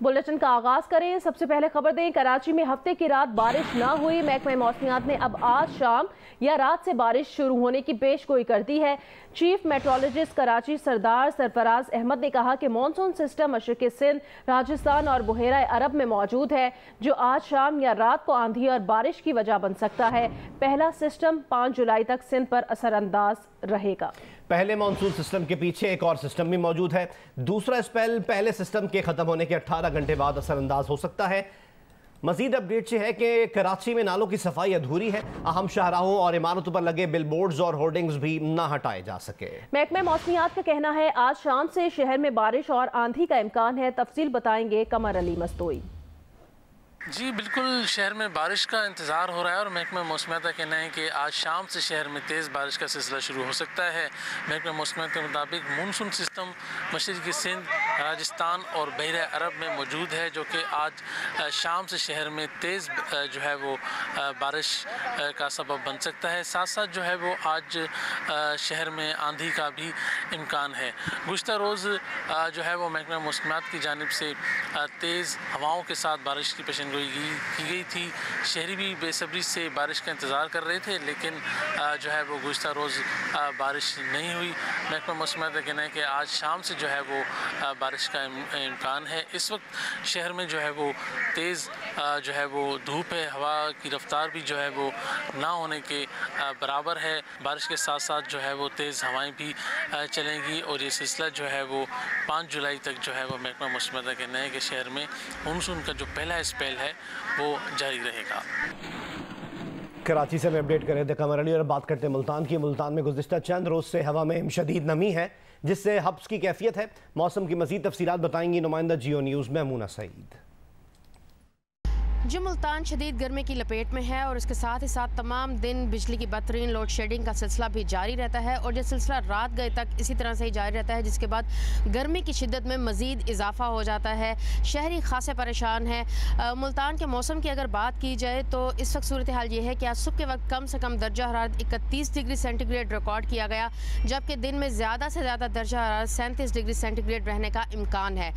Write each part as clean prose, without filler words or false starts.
Bulletin का आगाज करें। सबसे पहले खबर दें, कराची में हफ्ते की रात बारिश न हुई। महकमा मौसमियात ने अब आज शाम या रात से बारिश शुरू होने की पेशगोई कर दी है। चीफ मेट्रोलॉजिस्ट कराची सरदार सरफराज अहमद ने कहा कि मानसून सिस्टम मशरक़ी सिंध, राजस्थान और बुहेरा अरब में मौजूद है, जो आज शाम या रात को आंधी और बारिश की वजह बन सकता है। पहला सिस्टम 5 जुलाई तक सिंध पर असरअंदाज रहेगा। पहले मानसून सिस्टम के पीछे एक और सिस्टम भी मौजूद है। दूसरा स्पेल पहले सिस्टम के खत्म होने के 18 घंटे बाद असरअंदाज हो सकता है। मजीद अपडेट है कि कराची में नालों की सफाई अधूरी है। अहम शाहराहों और इमारतों पर लगे बिलबोर्ड्स और होर्डिंग्स भी न हटाए जा सके। महकमा मौसमियात का कहना है आज शाम से शहर में बारिश और आंधी का इम्कान है। तफसील बताएंगे कमर अली मस्तोई। जी बिल्कुल, शहर में बारिश का इंतज़ार हो रहा है और महकमा मौसमियात का कहना है कि आज शाम से शहर में तेज़ बारिश का सिलसिला शुरू हो सकता है। महकमा मौसमियात के मुताबिक मानसून सिस्टम मशरक़ी सिंध, राजस्थान और बहरा अरब में मौजूद है, जो कि आज शाम से शहर में तेज़ जो है वो बारिश का सबब बन सकता है। साथ साथ जो है वो आज शहर में आंधी का भी इम्कान है। गुज़िश्ता रोज़ जो है वो महकमा मौसमियात की जानिब से तेज़ हवाओं के साथ बारिश की पेशन की गई थी। शहरी भी बेसब्री से बारिश का इंतज़ार कर रहे थे, लेकिन जो है वो गुज़िश्ता रोज़ बारिश नहीं हुई। महकमा मौसमियात का कहना है कि आज शाम से जो है वो बारिश का इम्कान है। इस वक्त शहर में जो है वो तेज़ जो है वो धूप है, हवा की रफ्तार भी जो है वो ना होने के बराबर है। बारिश के साथ साथ जो है वो तेज़ हवाएं भी चलेंगी और ये सिलसिला जो है वो 5 जुलाई तक जो है वो महकमा मौसमियात का कहना है कि शहर में मानसून का जो पहला स्पेल है वो जारी रहेगा। कराची से मैं अपडेट कर रहे थे कमर अली और बात करते हैं मुल्तान की। मुल्तान में गुज़िश्ता चंद रोज़ से हवा में शदीद नमी है, जिससे हब्स की कैफियत है। मौसम की मज़ीद तफसीलात बताएंगी नुमाइंदा जियो न्यूज़ मैमूना सईद। जो मुल्तान शदीद गर्मी की लपेट में है और इसके साथ ही साथ तमाम दिन बिजली की बदतरीन लोड शेडिंग का सिलसिला भी जारी रहता है और ये सिलसिला रात गए तक इसी तरह से ही जारी रहता है, जिसके बाद गर्मी की शिद्दत में मज़ीद इजाफा हो जाता है। शहरी खासे परेशान हैं। मुल्तान के मौसम की अगर बात की जाए तो इस वक्त सूरत हाल ये है कि आज सुबह के वक्त कम से कम दर्जा हरारत 31 डिग्री सेंटीग्रेड रिकॉर्ड किया गया, जबकि दिन में ज़्यादा से ज़्यादा दर्जा हरारत 37 डिग्री सेंटीग्रेड रहने का इम्कान है।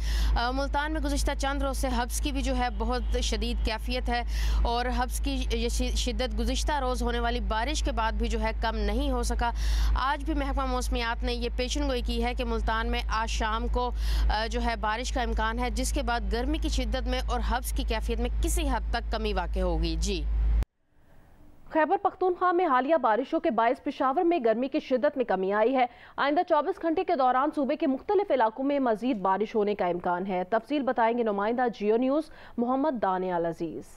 मुल्तान में गुज़िश्ता चंद रोज़ से हब्स की भी जो है बहुत शदीद कैफियत है और हब्स की ये शिद्दत गुज़िश्ता रोज़ होने वाली बारिश के बाद भी जो है कम नहीं हो सका। आज भी महकमा मौसमियात ने ये पेशन गोई की है कि मुल्तान में आज शाम को जो है बारिश का इम्कान है, जिसके बाद गर्मी की शिद्दत में और हब्स की कैफियत में किसी हद तक कमी वाक़ई होगी। जी, खैबर पख्तूनख्वा में हालिया बारिशों के बायस पेशावर में गर्मी की शिद्दत में कमी आई है। आइंदा 24 घंटे के दौरान सूबे के मुख्तलिफ इलाकों में मजीद बारिश होने का इम्कान है। तफसील बताएंगे नुमाइंदा जियो न्यूज़ मोहम्मद दानियाल अजीज़।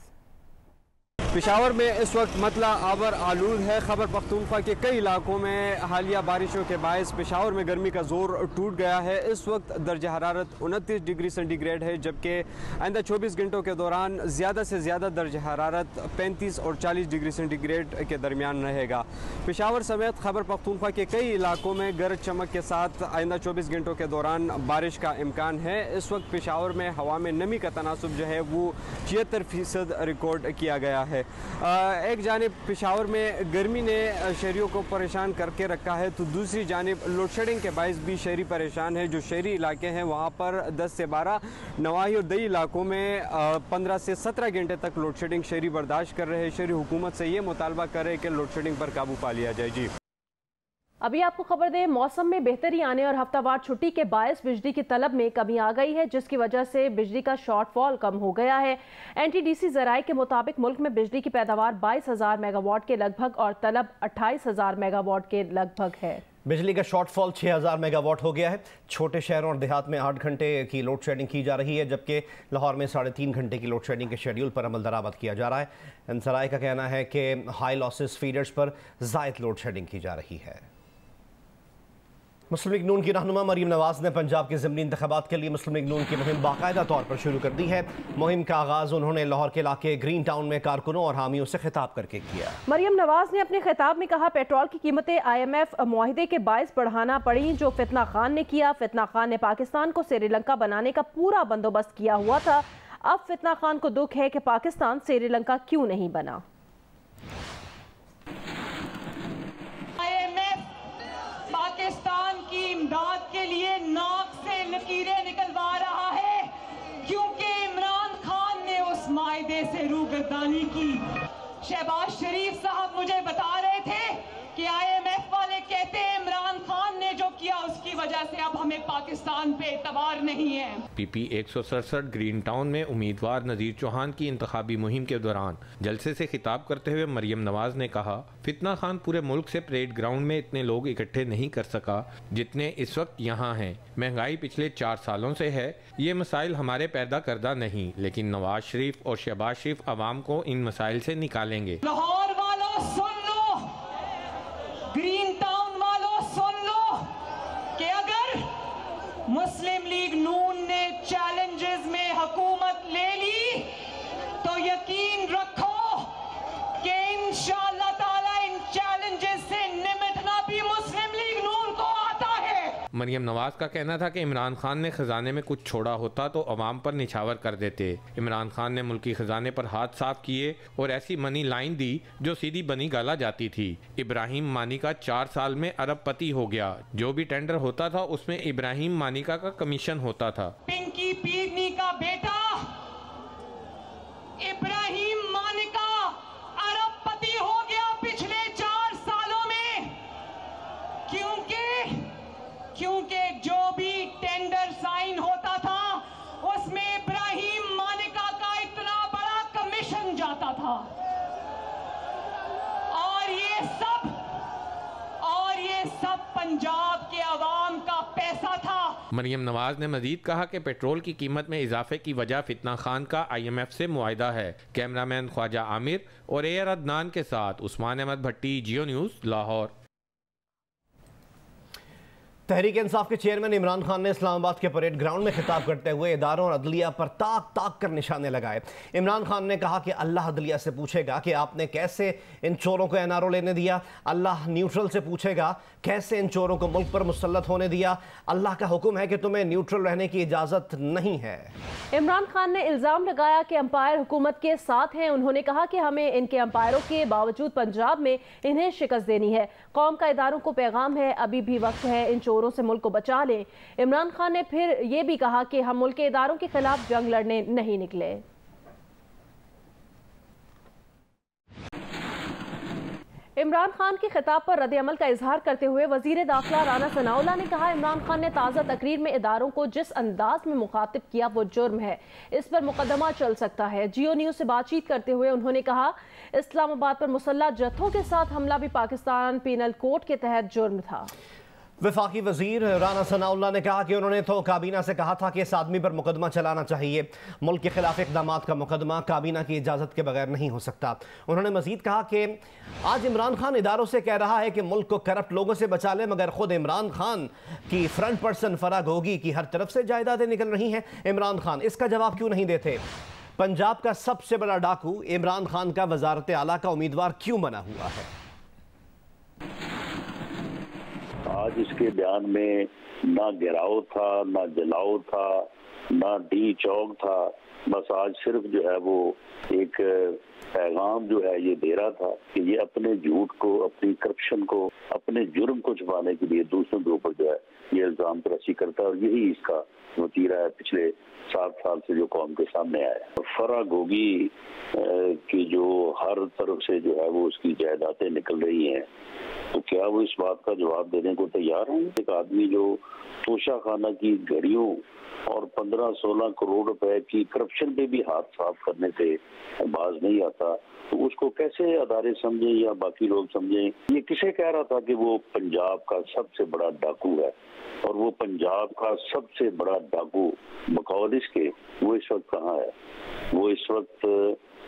पेशावर में इस वक्त मतला आबर आलूद है। खैबर पख्तूनख्वा के कई इलाकों में हालिया बारिशों के बायस पेशावर में गर्मी का जोर टूट गया है। इस वक्त दर्जा हरारत 29 डिग्री सेंटीग्रेड है, जबकि आइंदा 24 घंटों के दौरान ज़्यादा से ज़्यादा दर्जा हरारत 35 और 40 डिग्री सेंटीग्रेड के दरमियान रहेगा। पेशावर समेत खैबर पख्तूनख्वा के कई इलाकों में गरज चमक के साथ आइंदा 24 घंटों के दौरान बारिश का इम्कान है। इस वक्त पेशावर में हवा में नमी का तनासुब जो है वो 76% रिकॉर्ड किया गया है। एक जानिब पेशावर में गर्मी ने शहरियों को परेशान करके रखा है, तो दूसरी जानिब लोड शेडिंग के बायस भी शहरी परेशान है। जो शहरी इलाके हैं वहाँ पर 10 से 12, नवाही और दई इलाकों में 15 से 17 घंटे तक लोड शेडिंग शहरी बर्दाश्त कर रहे हैं। शहरी हुकूमत से ये मुतालबा कर रहे हैं कि लोड शेडिंग पर काबू पा लिया जाए। जी, अभी आपको खबर दें, मौसम में बेहतरी आने और हफ्तावार छुट्टी के बायस बिजली की तलब में कमी आ गई है, जिसकी वजह से बिजली का शॉर्टफॉल कम हो गया है। NTDC ज़राए के मुताबिक मुल्क में बिजली की पैदावार 22,000 मेगावाट के लगभग और तलब 28,000 मेगावाट के लगभग है। बिजली का शॉर्टफॉल 6,000 मेगावाट हो गया है। छोटे शहरों और देहात में 8 घंटे की लोड शेडिंग की जा रही है, जबकि लाहौर में 3.5 घंटे की लोड शेडिंग के शेड्यूल पर अमल दरामद किया जा रहा है। ज़राए का कहना है कि हाई लॉसेस फीडर्स पर ज़ायद लोड शेडिंग की जा रही है। मुस्लिम लीग नून की रहनुमा मरीम नवाज ने पंजाब के ज़िमनी इंतखाबात के लिए मुस्लिम लीग नून की मुहिम बाकायदा तौर पर शुरू कर दी है। मुहिम का आगाज़ उन्होंने लाहौर के इलाके ग्रीन टाउन में कारकुनों और हामियों से खिताब करके किया। मरीम नवाज ने अपने खिताब में कहा, पेट्रोल की कीमतें IMF मुआहिदे के बायस बढ़ाना पड़ी, जो फितना खान ने किया। फितना खान ने पाकिस्तान को श्रीलंका बनाने का पूरा बंदोबस्त किया हुआ था। अब फितना खान को दुख है कि पाकिस्तान श्रीलंका क्यों नहीं बना। पाकिस्तान की इमदाद के लिए नाक से लकीरें निकलवा रहा है, क्योंकि मायदे से रूगर्दानी की। शहबाज शरीफ साहब मुझे बता रहे थे कि IMF वाले कहते हैं इमरान खान ने जो किया उसकी वजह से अब हमें पाकिस्तान पे एतबार नहीं है। PP 167 ग्रीन टाउन में उम्मीदवार नज़ीर चौहान की इंतखाबी मुहिम के दौरान जलसे से खिताब करते हुए मरियम नवाज ने कहा, फितना खान पूरे मुल्क से परेड ग्राउंड में इतने लोग इकट्ठे नहीं कर सका जितने इस वक्त यहाँ हैं। महंगाई पिछले 4 सालों से है, ये मसाइल हमारे पैदा करदा नहीं, लेकिन नवाज शरीफ और शहबाज शरीफ आवाम को इन मसाइल से निकालेंगे। लाहौर वालों सुन लो, ग्रीन टाउन वालों सुन लो कि अगर मुस्लिम लीग नून ने चैलेंजेस में हुकूमत ले ली तो यकीन रखो कि इंशाअल्लाह ताला इन चैलेंजेस से निपटना भी मुस्लिम लीग नून को आता है। मरियम नवाज का कहना था कि इमरान खान ने खजाने में कुछ छोड़ा होता तो अवाम पर निछावर कर देते। इमरान खान ने मुल्की खजाने पर हाथ साफ किए और ऐसी मनी लाइन दी जो सीधी बनी गाला जाती थी। इब्राहिम मानिका 4 साल में अरबपति हो गया। जो भी टेंडर होता था उसमें इब्राहिम मानिका का कमीशन होता था। पिंकी पीरनी का बेटा इब्राहिम मानिका अरबपति हो गया पिछले 4 सालों में, क्योंकि जो भी टेंडर साइन होता था उसमें इब्राहिम मानिका का इतना बड़ा कमीशन जाता था। और ये सब पंजाब के अवाम का पैसा था। मरियम नवाज ने मजीद कहा कि पेट्रोल की कीमत में इजाफे की वजह फितना खान का IMF से मुआहिदा है। कैमरामैन ख्वाजा आमिर और AR अदनान के साथ उस्मान अहमद भट्टी, जियो न्यूज़, लाहौर। तहरीक इंसाफ के चेयरमैन इमरान खान ने इस्लामाबाद के परेड ग्राउंड में खिताब करते हुए इदारों और अदलिया पर ताक ताक कर निशाने लगाए। इमरान खान ने कहा कि अल्लाह अदलिया से पूछेगा कि आपने कैसे इन चोरों को NRO लेने दिया। अल्लाह न्यूट्रल से पूछेगा कैसे इन चोरों को मुल्क पर मुसल्लत होने दिया। अल्लाह का हुक्म है कि तुम्हें न्यूट्रल रहने की इजाज़त नहीं है। इमरान खान ने इल्ज़ाम लगाया कि अंपायर हुकूमत के साथ हैं। उन्होंने कहा कि हमें इनके अंपायरों के बावजूद पंजाब में इन्हें शिकस्त देनी है। कौम का इदारों को पैगाम है, अभी भी वक्त है, इन चोरों से मुल्क को बचा लें। इमरान खान ने फिर ये भी कहा कि हम मुल्क के इदारों के खिलाफ जंग लड़ने नहीं निकले। इमरान खान के खिताब पर रद्द-ए-अमल का इजहार करते हुए वजीर दाखिला राना सनाउल्लाह ने कहा, इमरान खान ने ताज़ा तकरीर में इदारों को जिस अंदाज में मुखातिब किया वो जुर्म है, इस पर मुकदमा चल सकता है। जियो न्यूज़ से बातचीत करते हुए उन्होंने कहा, इस्लामाबाद पर मुसल्लह जत्थों के साथ हमला भी पाकिस्तान पीनल कोड के तहत जुर्म था। वफाकी वजीर राना सनाउल्लाह ने कहा कि उन्होंने तो काबीना से कहा था कि इस आदमी पर मुकदमा चलाना चाहिए। मुल्क के खिलाफ इक़दामात का मुकदमा काबीना की इजाज़त के बगैर नहीं हो सकता। उन्होंने मजीद कहा कि आज इमरान खान इदारों से कह रहा है कि मुल्क को करप्ट लोगों से बचा ले, मगर खुद इमरान खान की फ्रंट पर्सन फराग होगी कि हर तरफ से जायदादें निकल रही हैं। इमरान खान इसका जवाब क्यों नहीं देते? पंजाब का सबसे बड़ा डाकू इमरान खान का वजारत आला का उम्मीदवार क्यों बना हुआ है? आज इसके बयान में ना गिराव था, ना जलाओ था, ना डी चौक था। बस आज सिर्फ जो है वो एक पैगाम जो है ये दे रहा था कि ये अपने झूठ को, अपनी करप्शन को, अपने जुर्म को छुपाने के लिए दूसरों के ऊपर जो है ये इल्जाम तराशी करता है। और यही इसका वतीरा है पिछले 7 साल से जो कौम के सामने आया। फराग होगी कि जो हर तरफ से जो है वो उसकी जायदादें निकल रही हैं, तो क्या वो इस बात का जवाब देने को तैयार हैं? एक आदमी जो तोशा खाना की घड़ियों और 15-16 करोड़ रुपए की करप्शन पे भी हाथ साफ करने से बाज नहीं आता, तो उसको कैसे अदारे समझें या बाकी लोग समझें? ये किसे कह रहा था कि वो पंजाब का सबसे बड़ा डाकू है, और वो पंजाब का सबसे बड़ा डाकू बकौल इसके वो इस वक्त कहाँ है? वो इस वक्त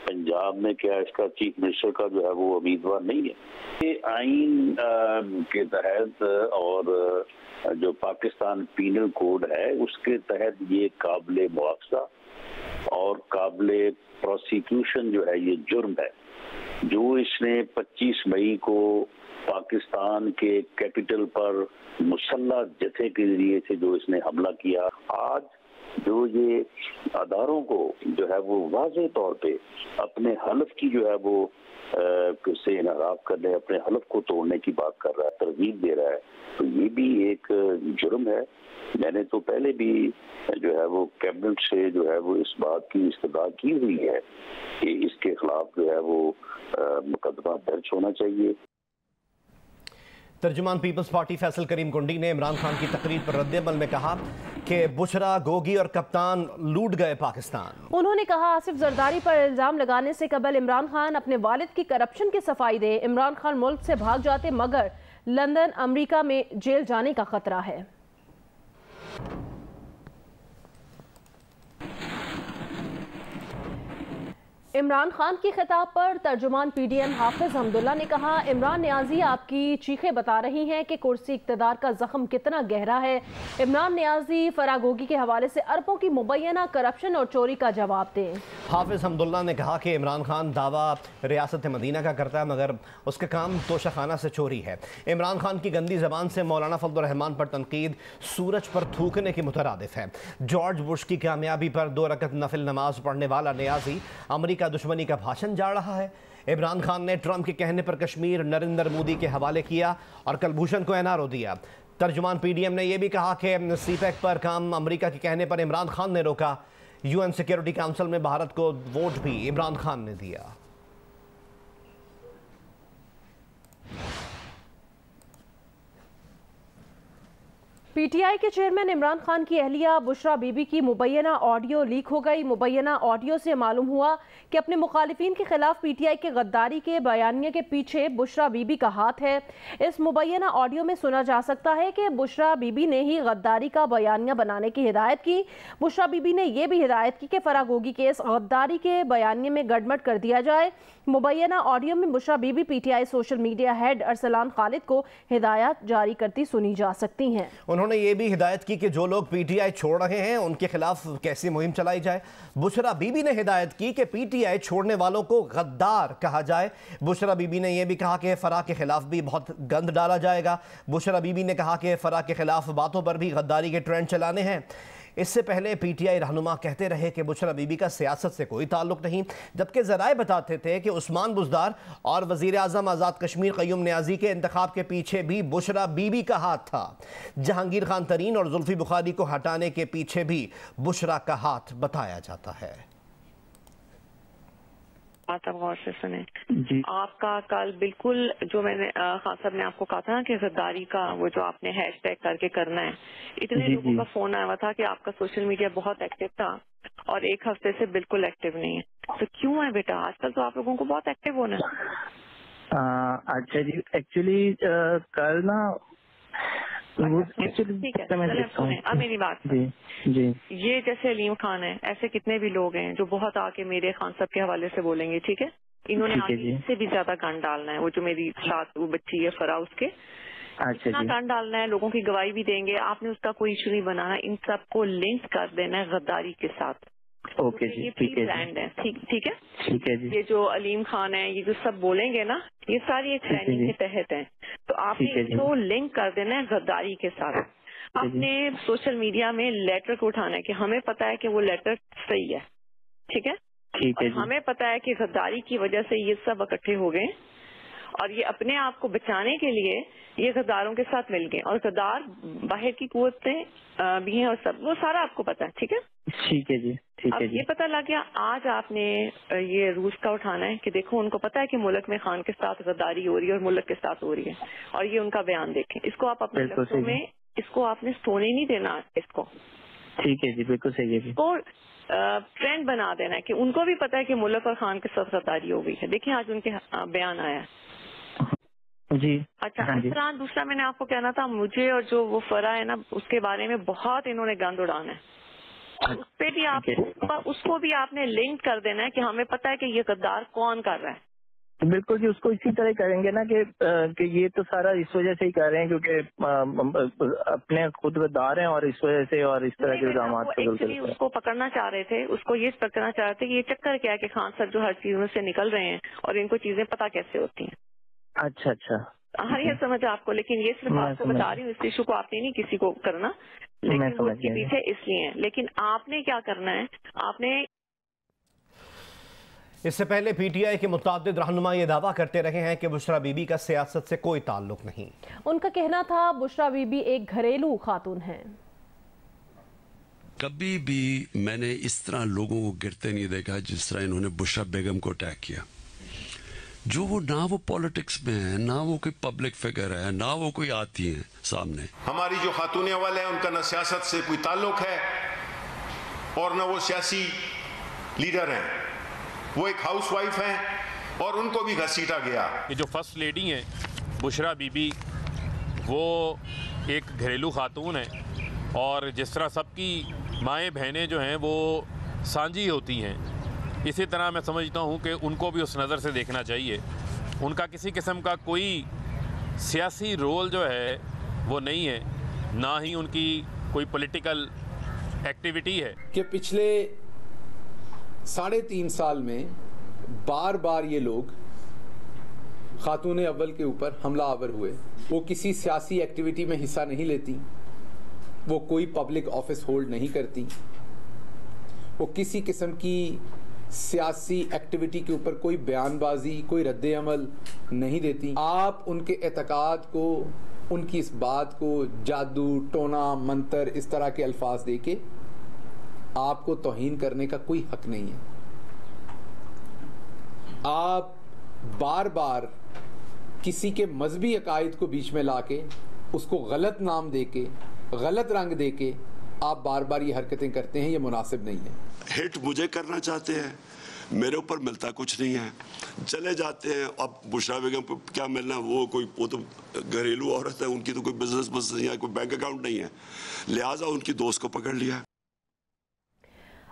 पंजाब में क्या इसका चीफ मिनिस्टर का जो है वो उम्मीदवार नहीं है? ये आइन के तहत और जो पाकिस्तान पीनल कोड है उसके तहत ये काबिले मुआवजा और काबिले प्रोसिक्यूशन जो है ये जुर्म है। जो इसने 25 मई को पाकिस्तान के कैपिटल पर मुसल्लह जत्थे के जरिए से जो इसने हमला किया, आज जो ये अदारों को जो है वो वाज़ेह तौर पे अपने हलफ की जो है वो से इनराफ करने, अपने हलफ को तोड़ने की बात कर रहा है, तरगीब दे रहा है, तो ये भी एक जुर्म है। मैंने तो पहले भी जो है वो कैबिनेट से जो है वो इस बात की इस्तदा की हुई है कि इसके खिलाफ जो है वो मुकदमा दर्ज होना चाहिए। तर्जुमान पीपल्स पार्टी फैसल करीम कुंडी ने इमरान खान की तकरीर पर रद्द-ए-अमल में कहा कि बुशरा, गोगी और कप्तान लूट गए पाकिस्तान। उन्होंने कहा आसिफ जरदारी पर इल्जाम लगाने से कबल इमरान खान अपने वालिद की करप्शन की सफाई दे। इमरान खान मुल्क से भाग जाते मगर लंदन, अमेरिका में जेल जाने का खतरा है। इमरान खान की खिताब पर तर्जुमान पीडीएम हाफिज हमदुल्ला ने कहा, इमरान नियाजी आपकी चीखें बता रही हैं कि कुर्सी इक़्तिदार का जख्म कितना गहरा है। इमरान नियाजी फरागोगी के हवाले से अरबों की मुबैना करप्शन और चोरी का जवाब दें। हाफिज हमदुल्ला ने कहा कि इमरान खान दावा रियासत मदीना का करता है मगर उसका काम तोशाखाना से चोरी है। इमरान खान की गंदी जबान से मौलाना फजल रहमान पर तनकीद सूरज पर थूकने की मुतरादिफ है। जॉर्ज बुश की कामयाबी पर 2 रकत नफिल नमाज पढ़ने वाला नियाजी अमेरिका दुश्मनी का भाषण जा रहा है। इमरान खान ने ट्रंप के कहने पर कश्मीर नरेंद्र मोदी के हवाले किया और कलभूषण को एनआरओ दिया। तर्जुमान पीडीएम ने यह भी कहा कि सीपैक पर काम अमेरिका के कहने पर इमरान खान ने रोका। यूएन सिक्योरिटी काउंसिल में भारत को वोट भी इमरान खान ने दिया। पीटीआई के चेयरमैन इमरान खान की अहलिया बुशरा बीबी की मुबैना ऑडियो लीक हो गई। मुबैना ऑडियो से मालूम हुआ कि अपने मुखालिफिन के खिलाफ पीटीआई के गद्दारी के बयानिए के पीछे बुशरा बीबी का हाथ है। इस मुबैना ऑडियो में सुना जा सकता है कि बुशरा बीबी ने ही गद्दारी का बयानिया बनाने की हिदायत की। बुशरा बीबी ने यह भी हिदायत की कि फरागोगी के इस गद्दारी के बयानिए में गड़बड़ कर दिया जाए। मुबैना ऑडियो में Bushra Bibi PTI social media head Arsalan Khalid को हिदायत जारी करती सुनी जा सकती हैं। उन्होंने ये भी हिदायत की कि जो लोग पीटीआई छोड़ रहे हैं उनके खिलाफ कैसी मुहिम चलाई जाए। बुशरा बीबी ने हिदायत की कि पीटीआई छोड़ने वालों को गद्दार कहा जाए। बुशरा बीबी ने यह भी कहा कि फराह के खिलाफ भी बहुत गंद डाला जाएगा। बुशरा बीबी ने कहा कि फराह के खिलाफ बातों पर भी गद्दारी के ट्रेंड चलाने हैं। इससे पहले पीटीआई रहनुमा कहते रहे कि बुशरा बीबी का सियासत से कोई ताल्लुक नहीं, जबकि ज़राए बताते थे कि उस्मान बुज़दार और वज़ीर आज़म आज़ाद कश्मीर क़य्यूम नियाज़ी के इंतखाब के पीछे भी बुशरा बीबी का हाथ था। जहांगीर खान तरीन और जुल्फ़ी बुखारी को हटाने के पीछे भी बुशरा का हाथ बताया जाता है। आप गौर से सुने जी। आपका कल बिल्कुल जो मैंने खान साहब ने आपको कहा था ना कि गद्दारी का वो जो आपने हैशटैग करके करना है, इतने लोगों का फोन आया हुआ था कि आपका सोशल मीडिया बहुत एक्टिव था और 1 हफ्ते से बिल्कुल एक्टिव नहीं है। तो क्यों है बेटा? आजकल तो आप लोगों को बहुत एक्टिव होना है। अच्छा जी, एक्चुअली कल ना ठीक है, अब मेरी बात जी। ये जैसे अलीम खान है, ऐसे कितने भी लोग हैं जो बहुत आके मेरे खान साहब के हवाले से बोलेंगे, ठीक है? इन्होंने आगे इससे भी ज्यादा गंद डालना है। वो जो मेरी साथ वो बच्ची है फरा, उसके इतना गंद डालना है, लोगों की गवाही भी देंगे। आपने उसका कोई इशू नहीं बनाना, इन सबको लिंक कर देना है गद्दारी के साथ। ओके जी, ये ठीक है, ब्रांड है, ठीक है, ठीक है जी। ये जो अलीम खान है, ये जो सब बोलेंगे ना, ये सारी एक प्लानिंग के तहत है। तो आपने इसको लिंक कर देना है गद्दारी के साथ। आपने सोशल मीडिया में लेटर को उठाना है कि हमें पता है कि वो लेटर सही है, ठीक है, ठीक है। हमें पता है कि गद्दारी की वजह से ये सब इकट्ठे हो गए और ये अपने आप को बचाने के लिए ये गद्दारों के साथ मिल गए। और गद्दार बाहर की कुव्वतें भी हैं और सब, वो सारा आपको पता है, ठीक है, ठीक है जी, ठीक है। ये पता लग गया। आज आपने ये रूस का उठाना है कि देखो उनको पता है कि मुल्क में खान के साथ गद्दारी हो रही है और मुल्क के साथ हो रही है, और ये उनका बयान देखें। इसको आप अपने लफ्ज़ों में, इसको आपने सोने नहीं देना इसको, ठीक है जी, बिल्कुल सही है। इसको ट्रेंड बना देना है कि उनको भी पता है कि मुल्क और खान के साथ गद्दारी हो गई है। देखिए आज उनके बयान आया जी। अच्छा, इस तरह दूसरा मैंने आपको कहना था, मुझे और जो वो फरा है ना, उसके बारे में बहुत इन्होंने गंद उड़ाना है। उस पे भी आप उसको भी आपने लिंक कर देना है कि हमें पता है कि ये गद्दार कौन कर रहा है। बिल्कुल जी, उसको इसी तरह करेंगे ना कि ये तो सारा इस वजह से ही कर रहे हैं क्योंकि अपने खुद गद्दार हैं और इस वजह से और इस तरह के इल्जाम उसको पकड़ना चाह रहे थे, उसको ये पकड़ना चाह रहे थे कि ये चक्कर क्या है कि खान सर जो हर चीजों से निकल रहे हैं और इनको चीजें पता कैसे होती हैं। अच्छा अच्छा, हाँ ये समझ आपको, लेकिन ये सिर्फ आपको बता रही हूँ, इस इशू को आपने नहीं किसी को करना, लेकिन वो इसके पीछे इसलिए है। लेकिन आपने क्या करना है, आपने इससे पहले पीटीआई के मुताद्दिद रहनुमा ये दावा करते रहे हैं कि बुशरा बीबी का सियासत से कोई ताल्लुक नहीं। उनका कहना था बुशरा बीबी एक घरेलू खातून है। कभी भी मैंने इस तरह लोगों को गिरते नहीं देखा जिस तरह इन्होंने बुशरा बेगम को अटैक किया। जो वो ना वो पॉलिटिक्स में है, ना वो कोई पब्लिक फिगर है, ना वो कोई आती है सामने। हमारी जो खातून अव्वल है उनका न सियासत से कोई ताल्लुक है और न वो सियासी लीडर हैं, वो एक हाउसवाइफ हैं और उनको भी घसीटा गया। ये जो फर्स्ट लेडी हैं बुशरा बीबी, वो एक घरेलू खातून है और जिस तरह सबकी माएँ बहनें जो हैं वो सांझी होती हैं, इसी तरह मैं समझता हूँ कि उनको भी उस नज़र से देखना चाहिए। उनका किसी किस्म का कोई सियासी रोल जो है वो नहीं है, ना ही उनकी कोई पॉलिटिकल एक्टिविटी है। कि पिछले 3.5 साल में बार बार ये लोग खातून अव्वल के ऊपर हमलावर हुए। वो किसी सियासी एक्टिविटी में हिस्सा नहीं लेती, वो कोई पब्लिक ऑफिस होल्ड नहीं करती, वो किसी किस्म की सियासी एक्टिविटी के ऊपर कोई बयानबाजी, कोई रद्द अमल नहीं देती। आप उनके एतकाद को, उनकी इस बात को जादू, टोना, मंतर, इस तरह के अल्फाज देके आपको तौहीन करने का कोई हक नहीं है। आप बार बार किसी के मजहबी अकायद को बीच में लाके उसको गलत नाम देके, गलत रंग देके आप बार बार ये हरकतें करते हैं, ये मुनासिब नहीं है। हिट मुझे करना चाहते हैं, मेरे ऊपर मिलता कुछ नहीं है, चले जाते हैं। अब बुशरा बेगम को क्या मिलना, वो तो घरेलू औरत है, उनकी तो कोई बिजनेस नहीं है, कोई बैंक अकाउंट नहीं है, लिहाजा उनकी दोस्त को पकड़ लिया।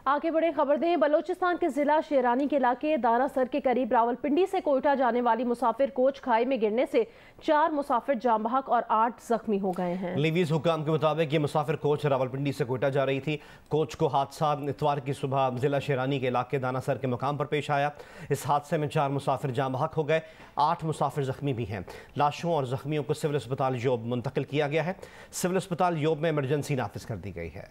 आगे बढ़े खबर दें, बलोचिस्तान के जिला शेरानी के इलाके दानासर के करीब रावलपिंडी से कोयटा जाने वाली मुसाफिर कोच खाई में गिरने से 4 मुसाफिर जाम बहक और 8 जख्मी हो गए हैं। लीवीज हुकाम के मुताबिक ये मुसाफिर कोच रावलपिंडी से कोयटा जा रही थी। कोच को हादसा इतवार की सुबह जिला शेरानी के इलाके दानासर के मुकाम पर पेश आया। इस हादसे में 4 मुसाफिर जाम बहक हो गए, 8 मुसाफिर जख्मी भी हैं। लाशों और जख्मियों को सिविल अस्पताल योब मुंतकिल किया गया है। सिविल अस्पताल योब में इमरजेंसी नाफिज कर दी गई है।